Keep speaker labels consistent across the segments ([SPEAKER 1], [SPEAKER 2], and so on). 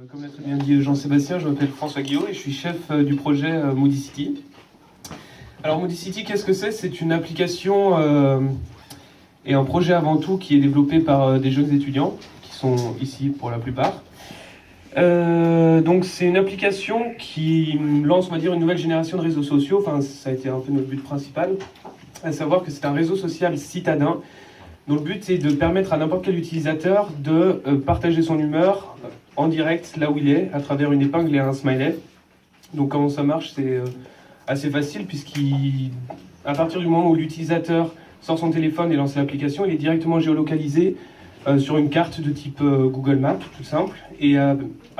[SPEAKER 1] Comme l'a très bien dit Jean-Sébastien, je m'appelle François Guillot et je suis chef du projet Moody City. Alors Moody City, qu'est-ce que c'est? C'est une application et un projet avant tout qui est développé par des jeunes étudiants qui sont ici pour la plupart. Donc c'est une application qui lance, on va dire, une nouvelle génération de réseaux sociaux. Enfin, ça a été un peu notre but principal, à savoir que c'est un réseau social citadin dont le but est de permettre à n'importe quel utilisateur de partager son humeur en direct là où il est, à travers une épingle et un smiley. Donc comment ça marche? C'est assez facile puisqu'à partir du moment où l'utilisateur sort son téléphone et lance l'application, il est directement géolocalisé sur une carte de type Google Maps, tout simple. Et à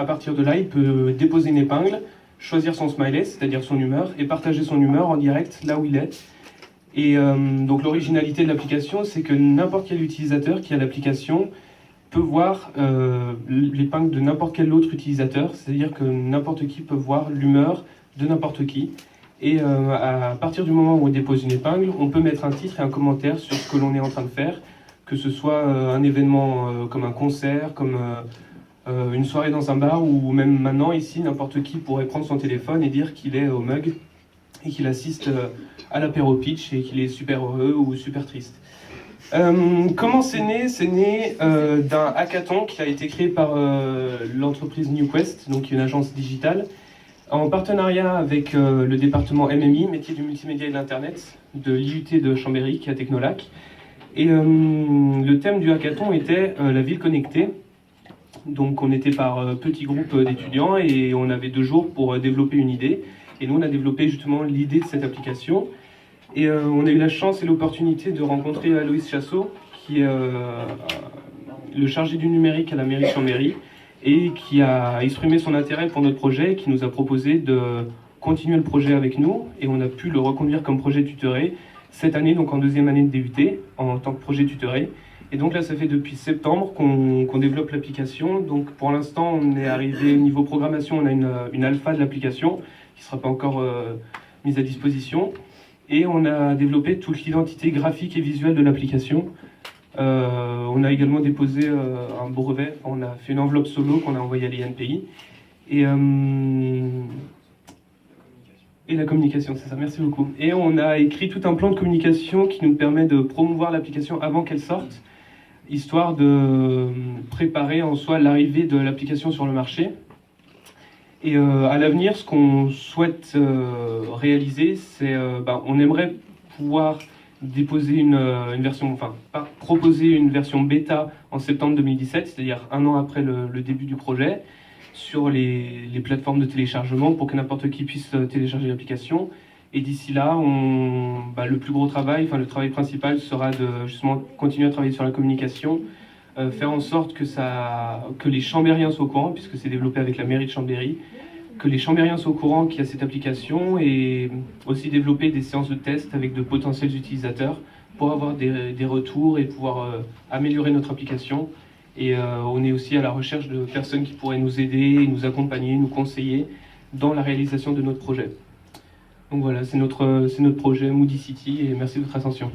[SPEAKER 1] partir de là, il peut déposer une épingle, choisir son smiley, c'est-à-dire son humeur, et partager son humeur en direct là où il est. Et donc l'originalité de l'application, c'est que n'importe quel utilisateur qui a l'application peut voir l'épingle de n'importe quel autre utilisateur, c'est-à-dire que n'importe qui peut voir l'humeur de n'importe qui. Et à partir du moment où on dépose une épingle, on peut mettre un titre et un commentaire sur ce que l'on est en train de faire, que ce soit un événement comme un concert, comme une soirée dans un bar, ou même maintenant ici, n'importe qui pourrait prendre son téléphone et dire qu'il est au mug et qu'il assiste à l'apéro pitch et qu'il est super heureux ou super triste. Comment c'est né? C'est né d'un hackathon qui a été créé par l'entreprise NewQuest, donc une agence digitale, en partenariat avec le département MMI, métier du multimédia et de l'Internet, de l'IUT de Chambéry, qui est à Technolac. Et le thème du hackathon était la ville connectée. Donc on était par petits groupes d'étudiants et on avait 2 jours pour développer une idée. Et nous on a développé justement l'idée de cette application. Et on a eu la chance et l'opportunité de rencontrer Aloïs Chassot, qui est le chargé du numérique à la mairie de Chambéry, et qui a exprimé son intérêt pour notre projet et qui nous a proposé de continuer le projet avec nous. Et on a pu le reconduire comme projet tutoré cette année, donc en 2e année de DUT, en tant que projet tutoré. Et donc là, ça fait depuis septembre qu'on développe l'application. Donc pour l'instant, on est arrivé niveau programmation, on a une alpha de l'application qui ne sera pas encore mise à disposition. Et on a développé toute l'identité graphique et visuelle de l'application. On a également déposé un brevet, on a fait une enveloppe solo qu'on a envoyée à l'INPI. Et la communication, c'est ça, merci beaucoup. Et on a écrit tout un plan de communication qui nous permet de promouvoir l'application avant qu'elle sorte, histoire de préparer en soi l'arrivée de l'application sur le marché. Et à l'avenir, ce qu'on souhaite réaliser, c'est on aimerait pouvoir déposer une version, enfin pas proposer une version bêta en septembre 2017, c'est-à-dire 1 an après le début du projet, sur les plateformes de téléchargement pour que n'importe qui puisse télécharger l'application. Et d'ici là, le plus gros travail, enfin le travail principal sera de justement continuer à travailler sur la communication, faire en sorte que les Chambériens soient au courant, puisque c'est développé avec la mairie de Chambéry, que les Chambériens soient au courant qu'il y a cette application, et aussi développer des séances de test avec de potentiels utilisateurs pour avoir des retours et pouvoir améliorer notre application. Et on est aussi à la recherche de personnes qui pourraient nous aider, nous accompagner, nous conseiller dans la réalisation de notre projet. Donc voilà, c'est notre projet Moody City, et merci de votre attention.